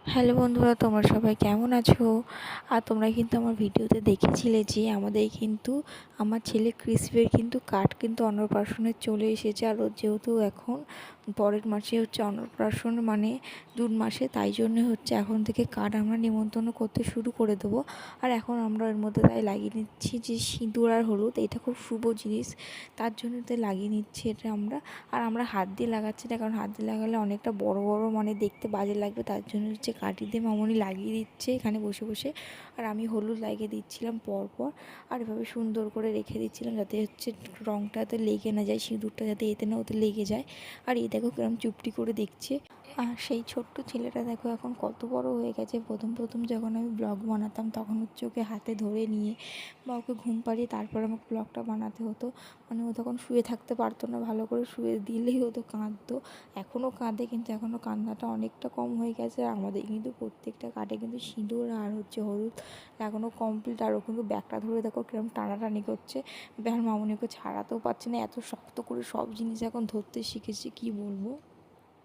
Hello বন্ধুরা, তোমরা সবাই কেমন আছো? আর তোমরা কিন্তু আমার ভিডিওতে দেখেছিলে যে আমার ছেলে ক্রিসপের কিন্তু কার্ড কিন্তু অন্নপ্রাশনে চলে এসেছে। আর ওর যেহেতু এখন পরের মাসে হচ্ছে অন্নপ্রাশন, মানে জুন মাসে, তাই জন্য হচ্ছে এখন থেকে কার্ড আমরা নিমন্ত্রণ করতে শুরু করে দেবো। আর এখন আমরা এর মধ্যে তাই লাগিয়ে নিচ্ছি যে সিঁদুর আর হলুদ, এটা খুব শুভ জিনিস, তার জন্য তাই লাগিয়ে নিচ্ছি এটা আমরা। আর আমরা হাত দিয়ে লাগাচ্ছি না, কারণ হাত দিয়ে লাগালে অনেকটা বড় বড় মানে দেখতে বাজে লাগবে, তার জন্য হচ্ছে কাঠি দিয়ে মামনি লাগিয়ে দিচ্ছে এখানে বসে বসে। আর আমি হলুদ লাগিয়ে দিচ্ছিলাম পরপর, আর এভাবে সুন্দর করে রেখে দিচ্ছিলাম যাতে হচ্ছে রঙটাতে লেগে না যায়, সিঁদুরটা যাতে এতে না ওতে লেগে যায়। আর এই দেখো কিরম চুপটি করে দেখছে। আর সেই ছোট্ট ছেলেটা দেখো এখন কত বড় হয়ে গেছে। প্রথম প্রথম যখন আমি ব্লগ বানাতাম তখন হচ্ছে ওকে হাতে ধরে নিয়ে বা ওকে ঘুম পাড়িয়ে তারপর আমাকে ব্লগটা বানাতে হতো। মানে ও তখন শুয়ে থাকতে পারতো না, ভালো করে শুয়ে দিলেই ও তো কাঁদতো। এখনও কাঁদে, কিন্তু এখনও কান্নাটা অনেকটা কম হয়ে গেছে। আমাদের কিন্তু প্রত্যেকটা কার্ডে কিন্তু সিঁদুর আর হচ্ছে হলুদ লাগানো কমপ্লিট। আর ও কিন্তু ব্যাগটা ধরে দেখো কিরম টানাটানি করছে। মামনি ওকে ছাড়াতেও পারছে না, এত শক্ত করে সব জিনিস এখন ধরতে শিখেছে, কি বলবো।